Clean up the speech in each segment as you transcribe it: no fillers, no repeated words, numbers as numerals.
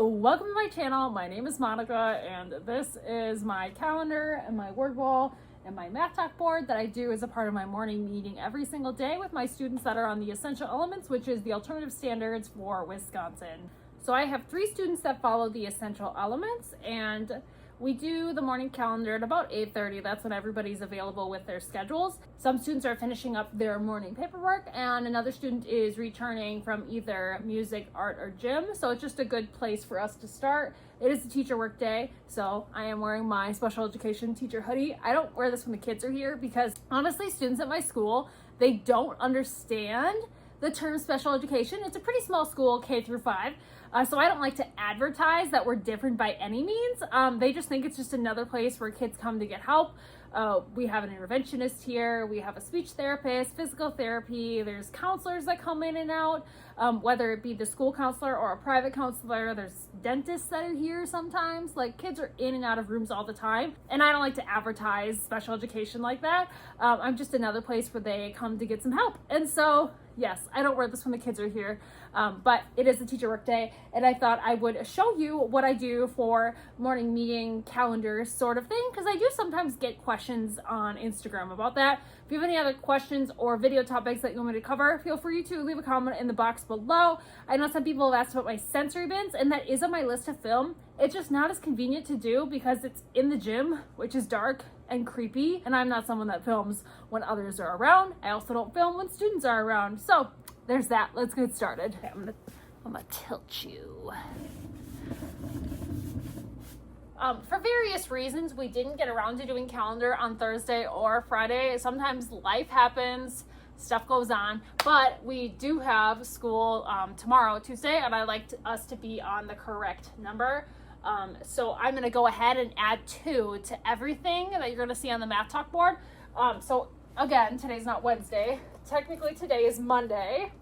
welcome to my channel. My name is Monica and this is my calendar and my word wall and my math talk board that I do as a part of my morning meeting every single day with my students that are on the essential elements, which is the alternative standards for Wisconsin. So I have 3 students that follow the essential elements, and we do the morning calendar at about 8:30. That's when everybody's available with their schedules. Some students are finishing up their morning paperwork and another student is returning from either music, art, or gym. So it's just a good place for us to start. It is a teacher work day, so I am wearing my special education teacher hoodie. I don't wear this when the kids are here because honestly, students at my school, they don't understand the term special education. It's a pretty small school, K through 5. So I don't like to advertise that we're different by any means. They just think it's just another place where kids come to get help. We have an interventionist here. We have a speech therapist, physical therapy. There's counselors that come in and out, whether it be the school counselor or a private counselor. There's dentists that are here sometimes. Like, kids are in and out of rooms all the time. And I don't like to advertise special education like that. I'm just another place where they come to get some help. And so, yes, I don't wear this when the kids are here, but it is a teacher work day, and I thought I would show you what I do for morning meeting calendar sort of thing, because I do sometimes get questions on Instagram about that. If you have any other questions or video topics that you want me to cover, feel free to leave a comment in the box below. I know some people have asked about my sensory bins, and that is on my list to film. It's just not as convenient to do because it's in the gym, which is dark and creepy, and I'm not someone that films when others are around. I also don't film when students are around. So there's that. Let's get started. Okay, I'm gonna tilt you. For various reasons, we didn't get around to doing calendar on Thursday or Friday. Sometimes life happens, stuff goes on, but we do have school tomorrow, Tuesday, and I like us to be on the correct number. So I'm going to go ahead and add 2 to everything that you're going to see on the math talk board. So again, today's not Wednesday. Technically today is Monday.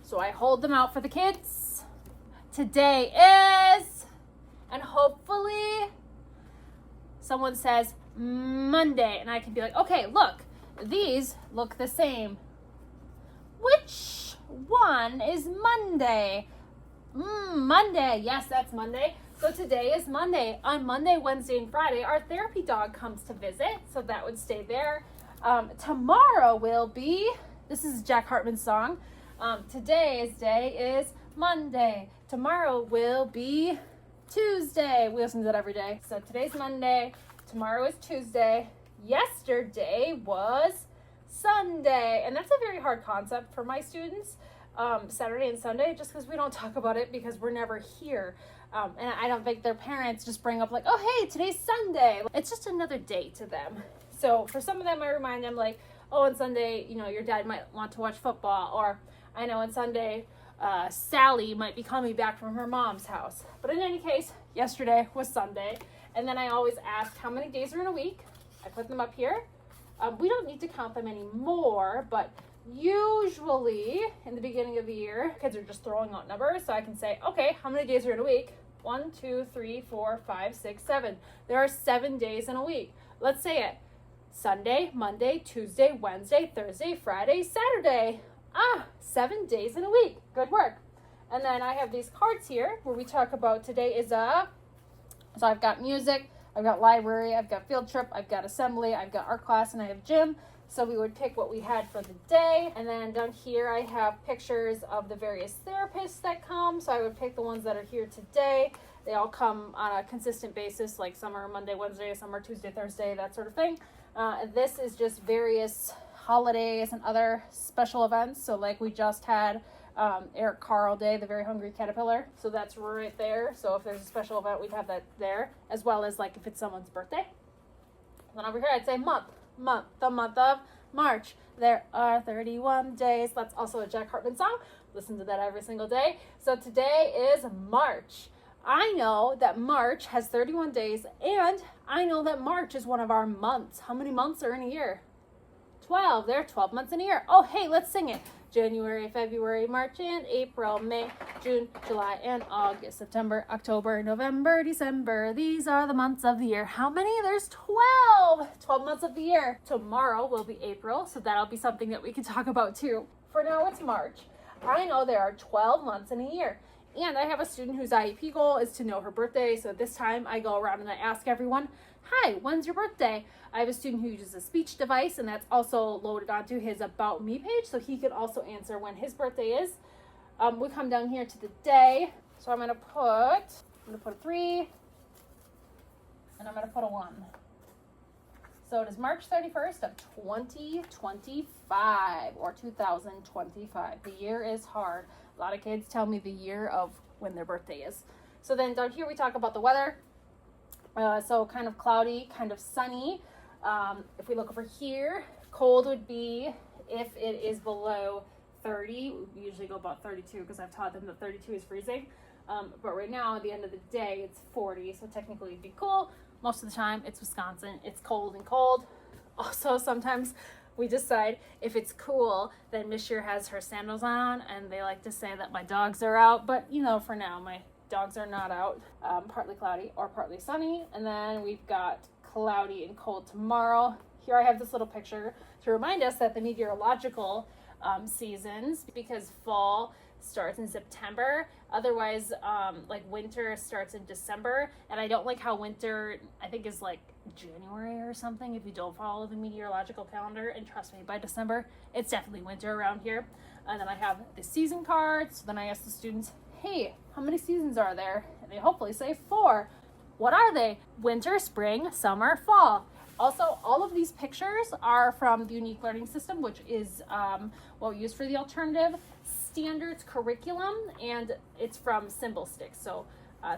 So I hold them out for the kids. Today is, and hopefully someone says Monday, and I can be like, okay, look, these look the same. Which one is Monday? Monday. Yes, that's Monday. So today is Monday. On Monday, Wednesday, and Friday, our therapy dog comes to visit, so that would stay there. Tomorrow will be, this is Jack Hartman's song. Today's day is Monday. Tomorrow will be Tuesday. We listen to that every day. So today's Monday. Tomorrow is Tuesday. Yesterday was Sunday. And that's a very hard concept for my students. Saturday and Sunday, just because we don't talk about it because we're never here. And I don't think their parents just bring up like, oh, hey, today's Sunday. It's just another day to them. So for some of them, I remind them like, oh, on Sunday, you know, your dad might want to watch football. Or I know on Sunday, Sally might be coming back from her mom's house. But in any case, yesterday was Sunday. And then I always ask how many days are in a week. I put them up here. We don't need to count them anymore, but usually in the beginning of the year, kids are just throwing out numbers. So I can say, okay, how many days are in a week? 1, 2, 3, 4, 5, 6, 7. There are 7 days in a week. Let's say it. Sunday, Monday, Tuesday, Wednesday, Thursday, Friday, Saturday. 7 days in a week. Good work. And then I have these cards here where we talk about today is so I've got music, I've got library, I've got field trip, I've got assembly, I've got art class, and I have gym. So we would pick what we had for the day. And then down here I have pictures of the various therapists that come. So I would pick the ones that are here today. They all come on a consistent basis, like some are Monday, Wednesday, some are Tuesday, Thursday, that sort of thing. This is just various holidays and other special events. So like we just had Eric Carl Day, the Very Hungry Caterpillar. So that's right there. So if there's a special event, we'd have that there, as well as like if it's someone's birthday. Then over here, I'd say the month of March. There are 31 days. That's also a Jack Hartman song. Listen to that every single day. So today is March. I know that March has 31 days, and I know that March is one of our months. How many months are in a year? 12. There are 12 months in a year. Oh, hey, let's sing it. January, February, March, and April, May, June, July, and August, September, October, November, December. These are the months of the year. How many? There's 12. 12 months of the year. Tomorrow will be April, so that'll be something that we can talk about too. For now, it's March. I know there are 12 months in a year. And I have a student whose IEP goal is to know her birthday. So this time I go around and I ask everyone, hi, when's your birthday? I have a student who uses a speech device, and that's also loaded onto his About Me page. So he can also answer when his birthday is. We come down here to the day. So I'm going to put a 3, and I'm going to put a 1. So it is March 31st of 2025 or 2025. The year is hard. A lot of kids tell me the year of when their birthday is. So then down here we talk about the weather. So kind of cloudy, kind of sunny. If we look over here, cold would be if it is below 30. We usually go about 32 because I've taught them that 32 is freezing. But right now at the end of the day, it's 40. So technically it'd be cool. Most of the time it's Wisconsin. It's cold and cold. Also, sometimes we decide if it's cool, then Miss Shear has her sandals on, and they like to say that my dogs are out. But you know, for now, my dogs are not out. Partly cloudy or partly sunny. And then we've got cloudy and cold tomorrow. Here I have this little picture to remind us that the meteorological seasons, because fall starts in September. Otherwise, like winter starts in December. And I don't like how winter, I think, is like January or something if you don't follow the meteorological calendar. And trust me, by December, it's definitely winter around here. And then I have the season cards. So then I ask the students, hey, how many seasons are there? And they hopefully say 4. What are they? Winter, spring, summer, fall. Also, all of these pictures are from the Unique Learning System, which is what we use for the alternative standards curriculum, and it's from Symbol Sticks. So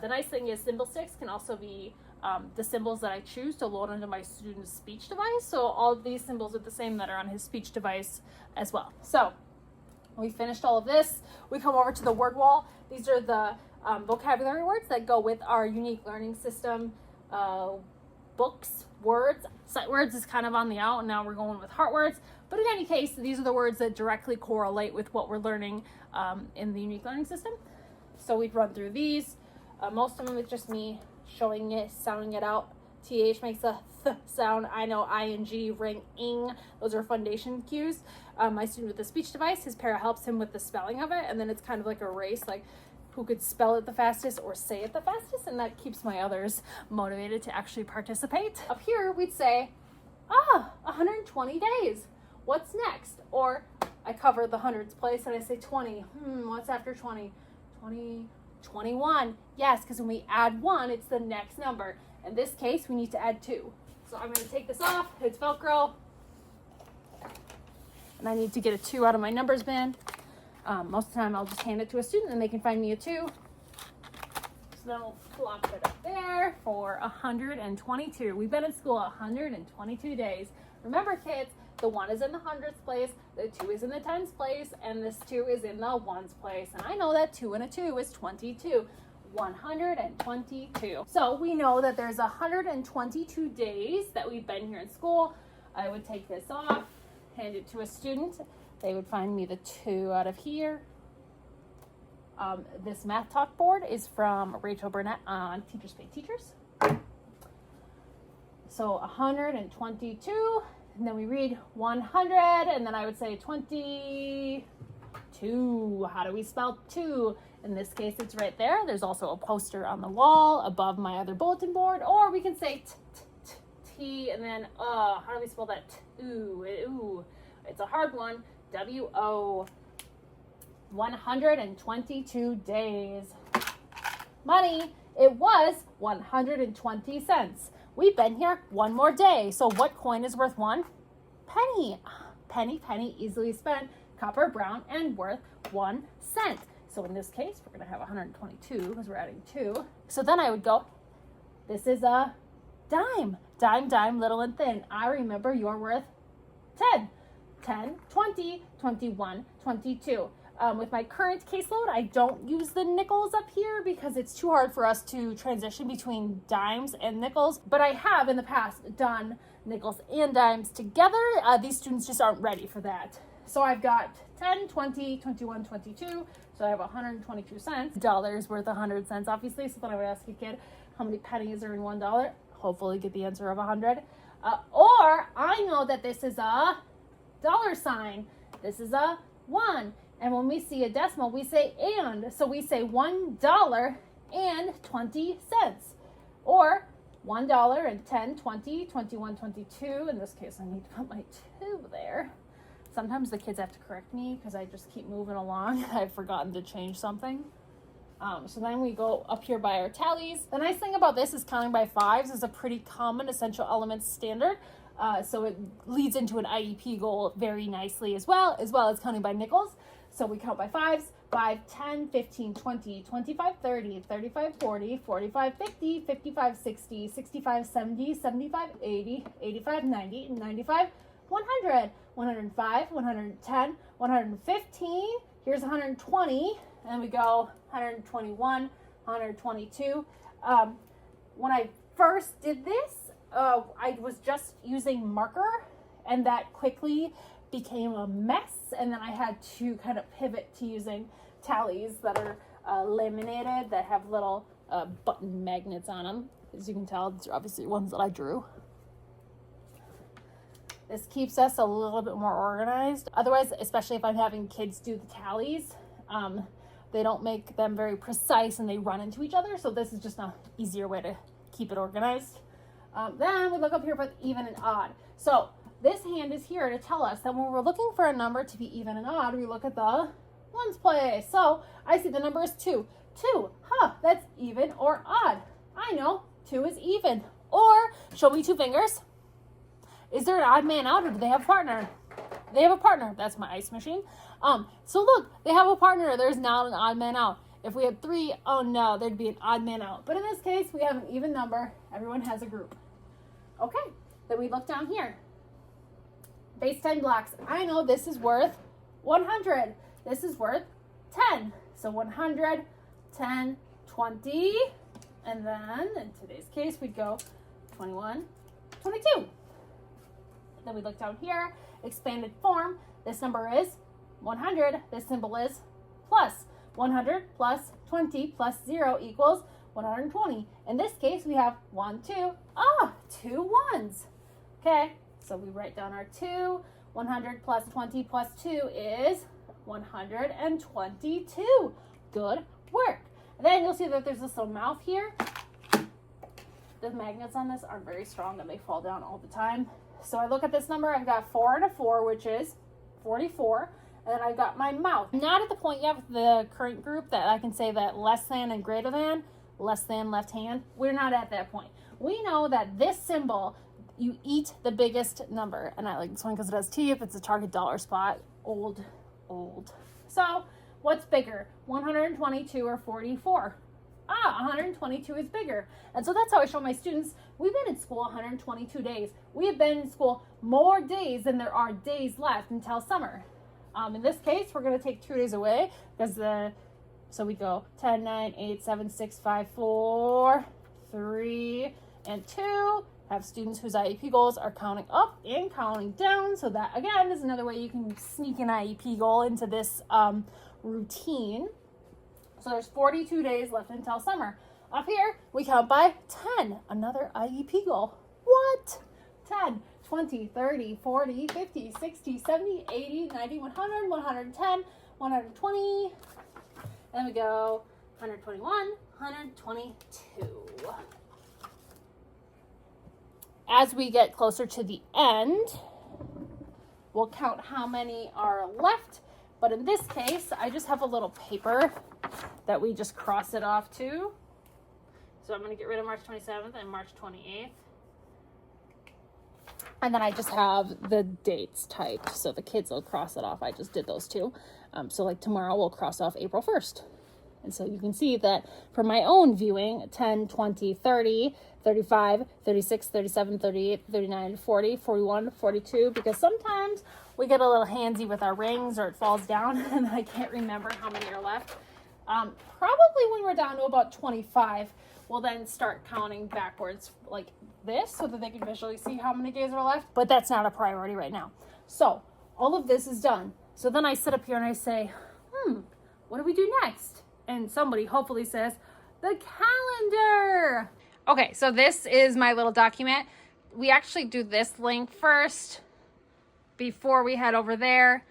the nice thing is Symbol Sticks can also be the symbols that I choose to load onto my student's speech device. So all of these symbols are the same that are on his speech device as well. So we finished all of this. We come over to the word wall. These are the vocabulary words that go with our Unique Learning System books, words. Sight words is kind of on the out, and now we're going with heart words. But in any case, these are the words that directly correlate with what we're learning in the Unique Learning System. So we'd run through these. Most of them is just me showing it, sounding it out. TH makes a th sound. I know ing, ring, ing. Those are foundation cues. My student with the speech device, his para helps him with the spelling of it, and then it's kind of like a race, like who could spell it the fastest or say it the fastest, and that keeps my others motivated to actually participate. Up here, we'd say, 120 days. What's next? Or I cover the hundreds place and I say 20. What's after 20? 20, 21. Yes, because when we add 1, it's the next number. In this case, we need to add 2. So I'm going to take this off. It's Velcro. And I need to get a 2 out of my numbers bin. Most of the time I'll just hand it to a student and they can find me a 2. So then we'll plop it up there for 122. We've been in school 122 days. Remember, kids, the 1 is in the hundreds place, the 2 is in the tens place, and this 2 is in the ones place. And I know that 2 and a 2 is 22. 122. So we know that there's 122 days that we've been here in school. I would take this off, hand it to a student. They would find me the 2 out of here. This math talk board is from Rachel Burnett on Teachers Pay Teachers. So 122, and then we read 100, and then I would say 22. How do we spell 2? In this case, it's right there. There's also a poster on the wall above my other bulletin board, or we can say T, and then how do we spell that? Ooh, it's a hard one. W-O. 122 days. Money, it was 120 cents. We've been here one more day. So what coin is worth 1 penny? Penny, easily spent, copper, brown, and worth 1 cent. So in this case, we're going to have 122 because we're adding 2. So then I would go, this is a dime. Dime, little and thin. I remember you're worth 10. 10, 20, 21, 22. With my current caseload, I don't use the nickels up here because it's too hard for us to transition between dimes and nickels. But I have in the past done nickels and dimes together. These students just aren't ready for that. So I've got 10, 20, 21, 22. So I have 122 cents. Dollars worth 100 cents, obviously. So then I would ask a kid, how many pennies are in $1? Hopefully get the answer of 100. Or I know that this is a dollar sign. This is a 1. And when we see a decimal, we say and. So we say $1.20. Or $1.10, 20, 21, 22. In this case, I need to put my 2 there. Sometimes the kids have to correct me because I just keep moving along and I've forgotten to change something. So then we go up here by our tallies. The nice thing about this is counting by fives is a pretty common essential elements standard. So it leads into an IEP goal very nicely as well as counting by nickels. So we count by fives, 5, 10, 15, 20, 25, 30, 35, 40, 45, 50, 55, 60, 65, 70, 75, 80, 85, 90, 95, 100, 105, 110, 115, here's 120, and then we go 121, 122. When I first did this, I was just using marker, and that quickly became a mess, and then I had to kind of pivot to using tallies that are laminated, that have little button magnets on them. As you can tell, these are obviously ones that I drew. This keeps us a little bit more organized. Otherwise, especially if I'm having kids do the tallies, they don't make them very precise and they run into each other. So this is just an easier way to keep it organized. Then we look up here for even and odd. So this hand is here to tell us that when we're looking for a number to be even and odd, we look at the ones place. So I see the number is 2. 2, that's even or odd. I know 2 is even. Or show me 2 fingers. Is there an odd man out, or do they have a partner? They have a partner. That's my ice machine. So look, they have a partner. There's not an odd man out. If we had 3, oh no, there'd be an odd man out. But in this case, we have an even number. Everyone has a group. Okay, then we look down here. Base 10 blocks. I know this is worth 100. This is worth 10. So 100, 10, 20. And then in today's case, we'd go 21, 22. Then we look down here, expanded form. This number is 100. This symbol is plus. 100 plus 20 plus 0 equals 120. In this case, we have 1, 2. 2 ones. Okay, so we write down our 2. 100 plus 20 plus 2 is 122. Good work. And then you'll see that there's this little mouth here. The magnets on this aren't very strong and they fall down all the time. So I look at this number, I've got 4 and a 4, which is 44. And then I've got my mouth. Not at the point yet with the current group that I can say that less than and greater than, less than left hand. We're not at that point. We know that this symbol, you eat the biggest number. And I like this one because it has teeth. It's a target dollar spot. Old. So what's bigger, 122 or 44? 122 is bigger. And so that's how I show my students, we've been in school 122 days. We have been in school more days than there are days left until summer. In this case, we're going to take 2 days away because so we go 10, 9, 8, 7, 6, 5, 4, 3, and 2. Have students whose IEP goals are counting up and counting down. So that, again, is another way you can sneak an IEP goal into this routine. So there's 42 days left until summer. Up here, we count by 10. Another IEP goal. What? 10, 20, 30, 40, 50, 60, 70, 80, 90, 100, 110, 120. And then we go 121, 122. As we get closer to the end, we'll count how many are left. But in this case, I just have a little paper that we just cross it off to. So I'm going to get rid of March 27th and March 28th. And then I just have the dates typed, so the kids will cross it off. I just did those two. So like tomorrow we'll cross off April 1st. And so you can see that for my own viewing, 10, 20, 30, 35, 36, 37, 38, 39, 40, 41, 42, because sometimes we get a little handsy with our rings or it falls down and I can't remember how many are left. Probably when we're down to about 25, we'll then start counting backwards like this so that they can visually see how many days are left, but that's not a priority right now. So all of this is done. So then I sit up here and I say, what do we do next? And somebody hopefully says, the calendar. Okay, so this is my little document. We actually do this link first before we head over there.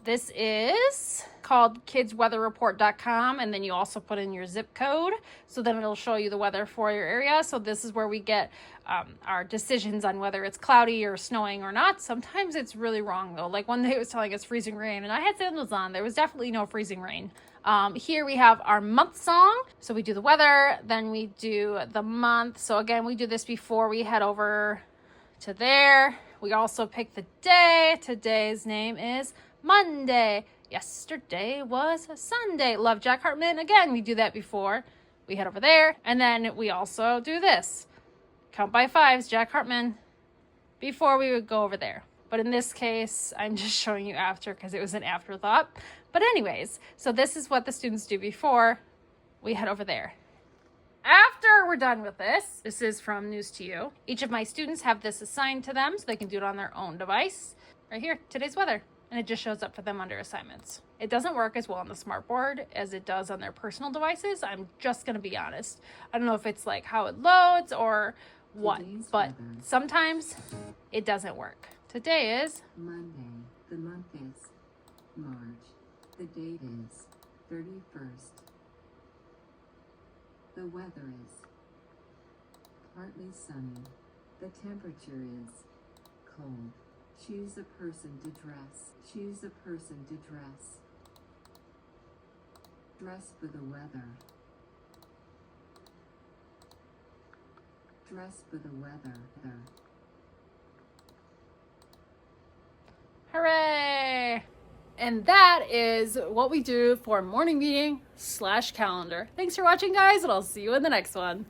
This is called kidsweatherreport.com, and then you also put in your zip code, so then it'll show you the weather for your area. So this is where we get our decisions on whether it's cloudy or snowing or not. Sometimes it's really wrong though. Like one day it was telling us freezing rain, and I had sandals on. There was definitely no freezing rain. Here we have our month song. So we do the weather, then we do the month. So again, we do this before we head over to there. We also pick the day. Today's name is Monday. Yesterday was Sunday. Love Jack Hartman. Again, we do that before we head over there. And then we also do this. Count by fives, Jack Hartman, before we would go over there. But in this case, I'm just showing you after because it was an afterthought. But anyways, so this is what the students do before we head over there. After we're done with this, this is from News to You. Each of my students have this assigned to them so they can do it on their own device. Right here, today's weather. And it just shows up for them under assignments. It doesn't work as well on the smartboard as it does on their personal devices. I'm just going to be honest. I don't know if it's like how it loads or what, but sometimes it doesn't work. Today is Monday. The month is March. The date is 31st. The weather is partly sunny. The temperature is cold. Choose a person to dress. Choose a person to dress. Dress for the weather. Dress for the weather. hooray! And that is what we do for morning meeting / calendar. Thanks for watching, guys, and I'll see you in the next one.